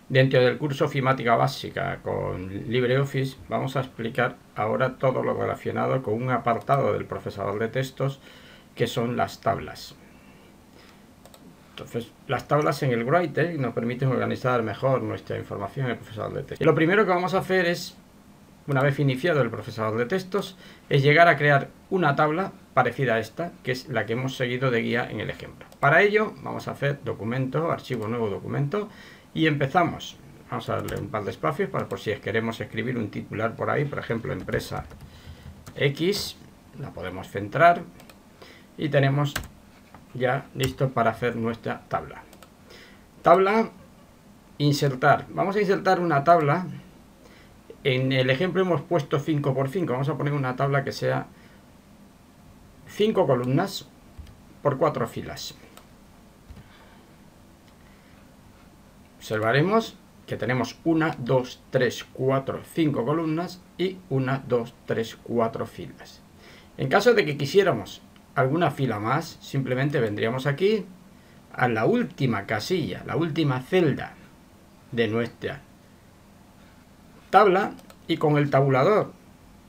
Dentro del curso Ofimática Básica con LibreOffice vamos a explicar ahora todo lo relacionado con un apartado del procesador de textos que son las tablas. Entonces, las tablas en el Writer nos permiten organizar mejor nuestra información en el procesador de textos. Y lo primero que vamos a hacer es, una vez iniciado el procesador de textos, es llegar a crear una tabla parecida a esta, que es la que hemos seguido de guía en el ejemplo. Para ello vamos a hacer documento, archivo nuevo documento, y empezamos. Vamos a darle un par de espacios para por si queremos escribir un titular por ahí, por ejemplo, empresa X, la podemos centrar y tenemos ya listo para hacer nuestra tabla. Tabla, insertar. Vamos a insertar una tabla. En el ejemplo hemos puesto 5 por 5. Vamos a poner una tabla que sea 5 columnas por 4 filas. Observaremos que tenemos 1, 2, 3, 4, 5 columnas y 1, 2, 3, 4 filas. En caso de que quisiéramos alguna fila más, simplemente vendríamos aquí a la última casilla, la última celda de nuestra tabla, y con el tabulador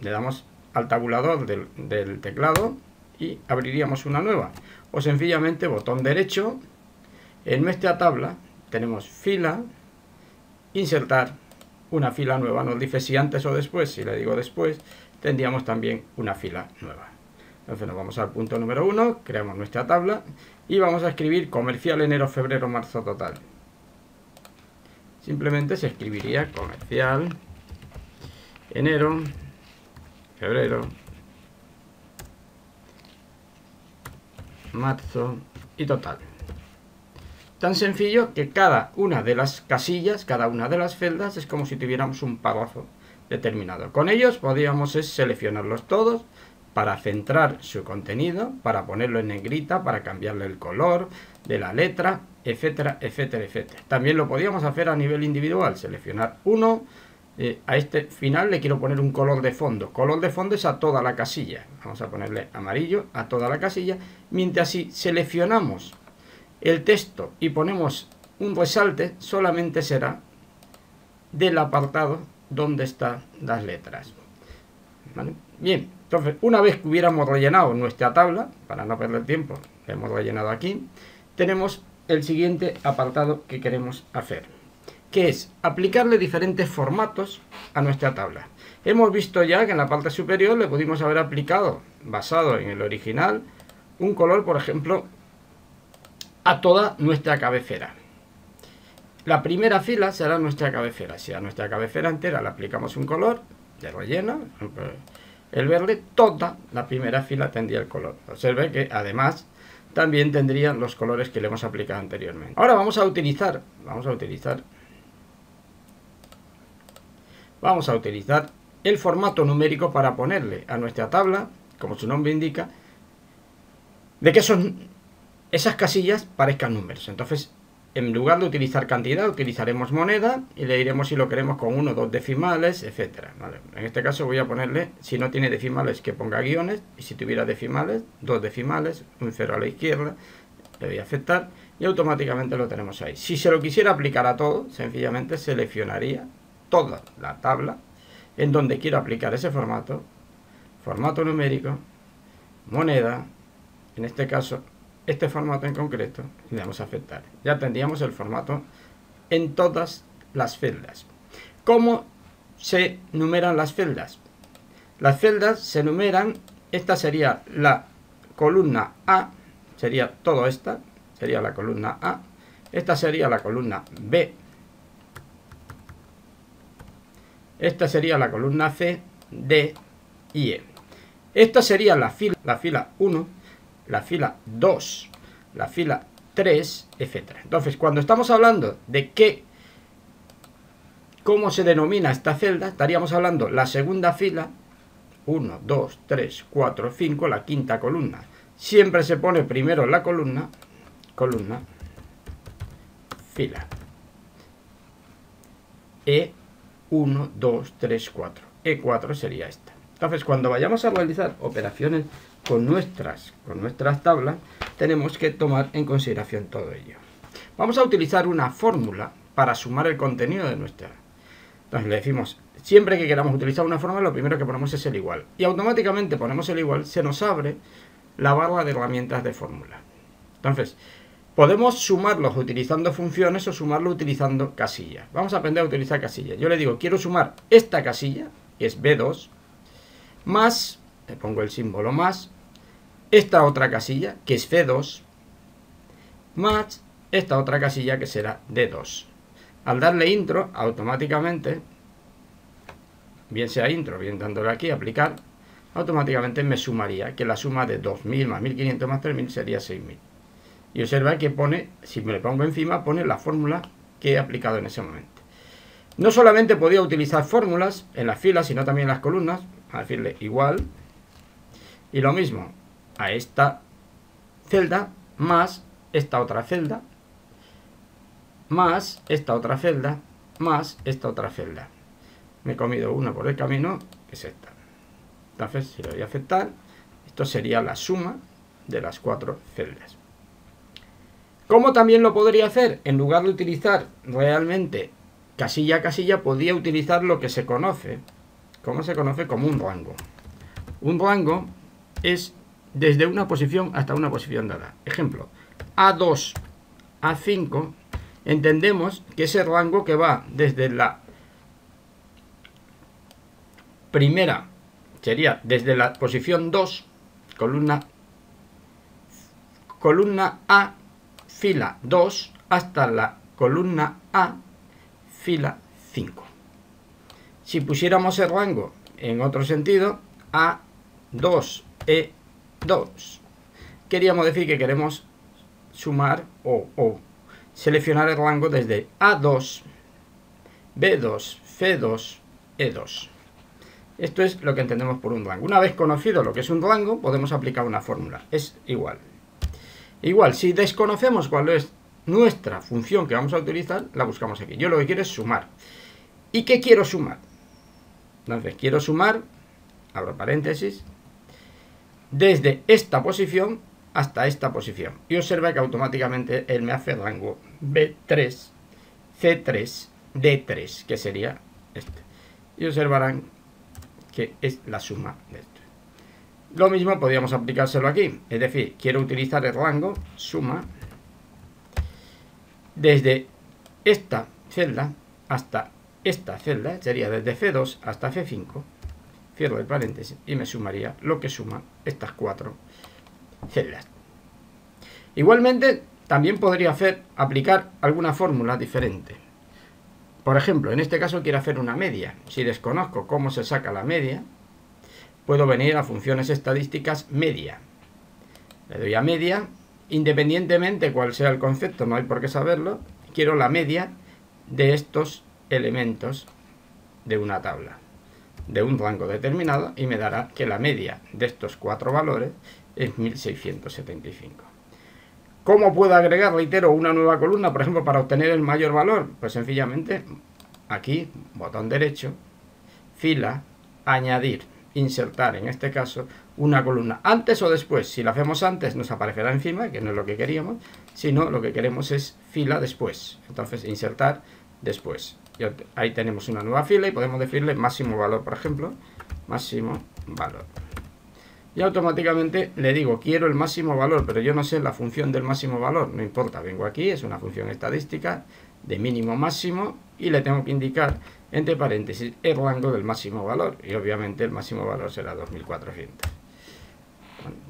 le damos al tabulador del teclado y abriríamos una nueva, o sencillamente botón derecho. En nuestra tabla tenemos fila, insertar, una fila nueva. Nos dice si antes o después. Si le digo después, tendríamos también una fila nueva. Entonces nos vamos al punto número 1, creamos nuestra tabla y vamos a escribir comercial enero, febrero, marzo total. Simplemente se escribiría comercial enero, febrero, marzo y total. Tan sencillo que cada una de las casillas, cada una de las celdas es como si tuviéramos un párrafo determinado. Con ellos podríamos seleccionarlos todos para centrar su contenido, para ponerlo en negrita, para cambiarle el color de la letra, etcétera, etcétera, etcétera. También lo podíamos hacer a nivel individual, seleccionar uno. A este final le quiero poner un color de fondo. Color de fondo es a toda la casilla. Vamos a ponerle amarillo a toda la casilla. Mientras si seleccionamos el texto y ponemos un resalte, solamente será del apartado donde están las letras. ¿Vale? Bien, entonces una vez que hubiéramos rellenado nuestra tabla, para no perder tiempo, la hemos rellenado aquí, tenemos el siguiente apartado que queremos hacer, que es aplicarle diferentes formatos a nuestra tabla. Hemos visto ya que en la parte superior le pudimos haber aplicado, basado en el original, un color, por ejemplo, a toda nuestra cabecera. La primera fila será nuestra cabecera. Si a nuestra cabecera entera le aplicamos un color de relleno, el verde, toda la primera fila tendría el color. Observe que además también tendrían los colores que le hemos aplicado anteriormente. Ahora vamos a utilizar el formato numérico para ponerle a nuestra tabla, como su nombre indica, de que son esas casillas parezcan números. Entonces, en lugar de utilizar cantidad, utilizaremos moneda y le diremos si lo queremos con 1, 2 decimales, etcétera. ¿Vale? En este caso voy a ponerle, si no tiene decimales, que ponga guiones, y si tuviera decimales, 2 decimales, un 0 a la izquierda, le voy a aceptar y automáticamente lo tenemos ahí. Si se lo quisiera aplicar a todo, sencillamente seleccionaría toda la tabla en donde quiero aplicar ese formato, formato numérico, moneda, en este caso este formato en concreto, y le damos a aceptar. Ya tendríamos el formato en todas las celdas. ¿Cómo se numeran las celdas? Las celdas se numeran, esta sería la columna A, sería todo esta, sería la columna A, esta sería la columna B, esta sería la columna C, D y E. Esta sería la fila 1, la fila 2, la fila 3, etc. Entonces, cuando estamos hablando de cómo se denomina esta celda, estaríamos hablando la segunda fila, 1, 2, 3, 4, 5, la quinta columna. Siempre se pone primero la columna, fila. E1, 2, 3, 4. E4 sería esta. Entonces, cuando vayamos a realizar operaciones con nuestras tablas, tenemos que tomar en consideración todo ello. Vamos a utilizar una fórmula para sumar el contenido de nuestra. Entonces le decimos, siempre que queramos utilizar una fórmula, lo primero que ponemos es el igual. Y automáticamente ponemos el igual, se nos abre la barra de herramientas de fórmula. Entonces, podemos sumarlos utilizando funciones o sumarlo utilizando casillas. Vamos a aprender a utilizar casillas. Yo le digo, quiero sumar esta casilla, que es B2, más, le pongo el símbolo más, esta otra casilla, que es C2, más esta otra casilla, que será D2. Al darle intro, automáticamente, bien sea intro, bien dándole aquí, aplicar, automáticamente me sumaría que la suma de 2000 más 1500 más 3000 sería 6000. Y observa que pone, si me le pongo encima, pone la fórmula que he aplicado en ese momento. No solamente podía utilizar fórmulas en las filas, sino también en las columnas. A decirle igual. Y lo mismo a esta celda, más esta otra celda, más esta otra celda, más esta otra celda. Me he comido una por el camino, que es esta. Entonces, si le doy a aceptar, esto sería la suma de las 4 celdas. ¿Cómo también lo podría hacer? En lugar de utilizar realmente casilla a casilla, podría utilizar lo que se conoce, como se conoce como un rango. Un rango es desde una posición hasta una posición dada. Ejemplo, A2 a 5, entendemos que es el rango que va desde la primera, sería desde la posición 2, columna A, fila 2, hasta la columna A, fila 5. Si pusiéramos el rango en otro sentido, A2, E2, queríamos decir que queremos sumar o seleccionar el rango desde A2, B2, C2, E2. Esto es lo que entendemos por un rango. Una vez conocido lo que es un rango, podemos aplicar una fórmula. Es igual. Igual, si desconocemos cuál es nuestra función que vamos a utilizar, la buscamos aquí. Yo lo que quiero es sumar. ¿Y qué quiero sumar? Entonces, quiero sumar, abro paréntesis, desde esta posición hasta esta posición. Y observa que automáticamente él me hace rango B3, C3, D3, que sería este. Y observarán que es la suma de esto. Lo mismo podríamos aplicárselo aquí. Es decir, quiero utilizar el rango suma desde esta celda hasta esta celda, sería desde C2 hasta C5. Cierro el paréntesis y me sumaría lo que suma estas 4 celdas. Igualmente, también podría aplicar alguna fórmula diferente. Por ejemplo, en este caso quiero hacer una media. Si desconozco cómo se saca la media, puedo venir a funciones estadísticas media. Le doy a media, independientemente cuál sea el concepto, no hay por qué saberlo. Quiero la media de estos elementos de una tabla, de un rango determinado, y me dará que la media de estos 4 valores es 1675. ¿Cómo puedo agregar, reitero, una nueva columna, por ejemplo, para obtener el mayor valor? Pues sencillamente, aquí, botón derecho, fila, añadir, insertar, en este caso, una columna antes o después. Si la hacemos antes, nos aparecerá encima, que no es lo que queríamos, sino lo que queremos es fila después. Entonces, insertar después. Y ahí tenemos una nueva fila y podemos decirle máximo valor, por ejemplo, máximo valor. Y automáticamente le digo, quiero el máximo valor, pero yo no sé la función del máximo valor. No importa, vengo aquí, es una función estadística de mínimo máximo y le tengo que indicar entre paréntesis el rango del máximo valor. Y obviamente el máximo valor será 2400.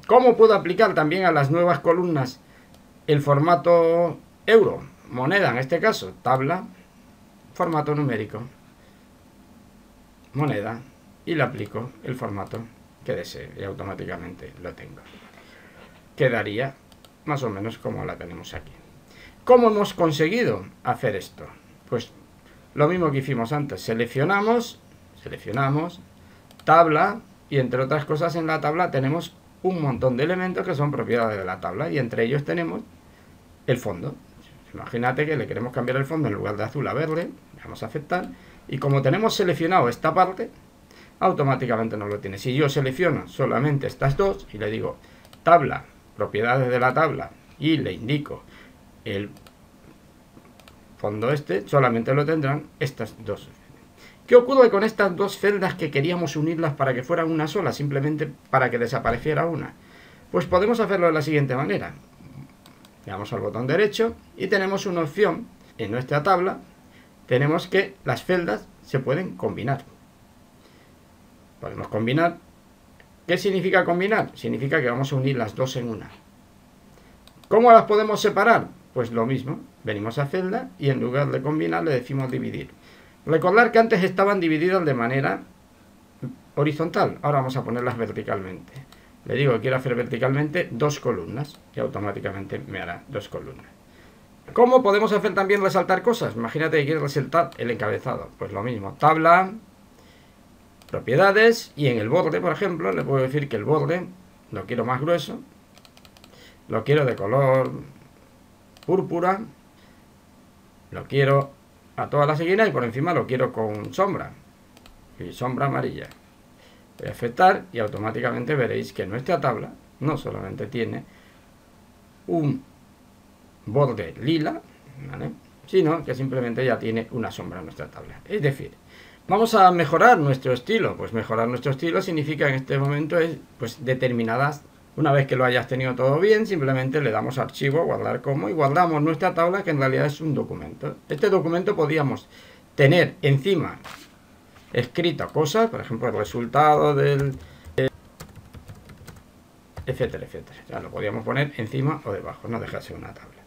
¿Cómo puedo aplicar también a las nuevas columnas el formato euro? Moneda, en este caso, tabla, formato numérico, moneda, y le aplico el formato que desee y automáticamente lo tengo. Quedaría más o menos como la tenemos aquí. ¿Cómo hemos conseguido hacer esto? Pues lo mismo que hicimos antes. Seleccionamos, tabla, y entre otras cosas en la tabla tenemos un montón de elementos que son propiedades de la tabla, y entre ellos tenemos el fondo. Imagínate que le queremos cambiar el fondo en lugar de azul a verde, vamos a aceptar, y como tenemos seleccionado esta parte, automáticamente nos lo tiene. Si yo selecciono solamente estas dos y le digo tabla, propiedades de la tabla, y le indico el fondo este, solamente lo tendrán estas dos. ¿Qué ocurre con estas dos celdas que queríamos unirlas para que fueran una sola, simplemente para que desapareciera una? Pues podemos hacerlo de la siguiente manera. Le damos al botón derecho y tenemos una opción en nuestra tabla. Tenemos que las celdas se pueden combinar. Podemos combinar. ¿Qué significa combinar? Significa que vamos a unir las dos en una. ¿Cómo las podemos separar? Pues lo mismo. Venimos a celda y en lugar de combinar le decimos dividir. Recordar que antes estaban divididas de manera horizontal. Ahora vamos a ponerlas verticalmente. Le digo que quiero hacer verticalmente dos columnas y automáticamente me hará dos columnas. ¿Cómo podemos hacer también resaltar cosas? Imagínate que quieres resaltar el encabezado. Pues lo mismo. Tabla, propiedades y en el borde, por ejemplo, le puedo decir que el borde lo quiero más grueso. Lo quiero de color púrpura. Lo quiero a toda la esquina y por encima lo quiero con sombra. Y sombra amarilla. Voy a aceptar y automáticamente veréis que nuestra tabla no solamente tiene un borde lila, ¿vale?, sino que simplemente ya tiene una sombra en nuestra tabla. Es decir, vamos a mejorar nuestro estilo. Pues mejorar nuestro estilo significa en este momento es pues determinadas. Una vez que lo hayas tenido todo bien, simplemente le damos a archivo, guardar como, y guardamos nuestra tabla, que en realidad es un documento. Este documento podríamos tener encima escrito cosas, por ejemplo, el resultado del... etcétera, etcétera. Ya lo podríamos poner encima o debajo, no deja de ser una tabla.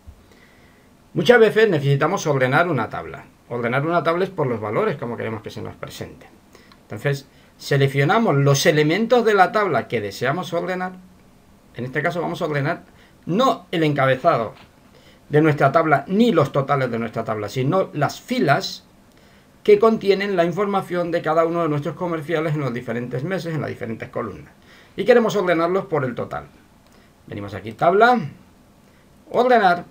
Muchas veces necesitamos ordenar una tabla. Ordenar una tabla es por los valores, como queremos que se nos presente. Entonces, seleccionamos los elementos de la tabla que deseamos ordenar. En este caso vamos a ordenar no el encabezado de nuestra tabla ni los totales de nuestra tabla, sino las filas que contienen la información de cada uno de nuestros comerciales en los diferentes meses, en las diferentes columnas. Y queremos ordenarlos por el total. Venimos aquí, tabla, ordenar,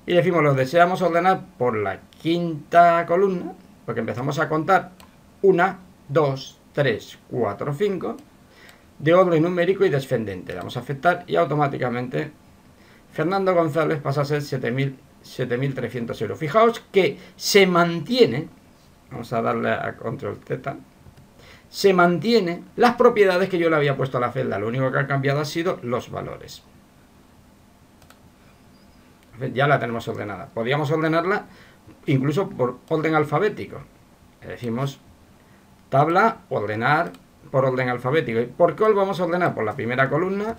y decimos los deseamos ordenar por la quinta columna, porque empezamos a contar 1, 2, 3, 4, 5, de orden numérico y descendente. Le damos a aceptar y automáticamente Fernando González pasa a ser 7.300 euros. Fijaos que se mantiene, vamos a darle a control Z, se mantiene las propiedades que yo le había puesto a la celda. Lo único que ha cambiado ha sido los valores. Ya la tenemos ordenada. Podríamos ordenarla incluso por orden alfabético. Le decimos tabla, ordenar por orden alfabético. ¿Y por cuál vamos a ordenar? Por la primera columna,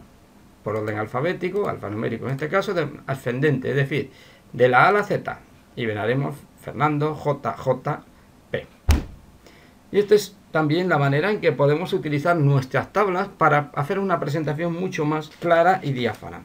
por orden alfabético, alfanumérico en este caso, ascendente, es decir, de la A a la Z. Y veremos Fernando, JJP. Y esta es también la manera en que podemos utilizar nuestras tablas para hacer una presentación mucho más clara y diáfana.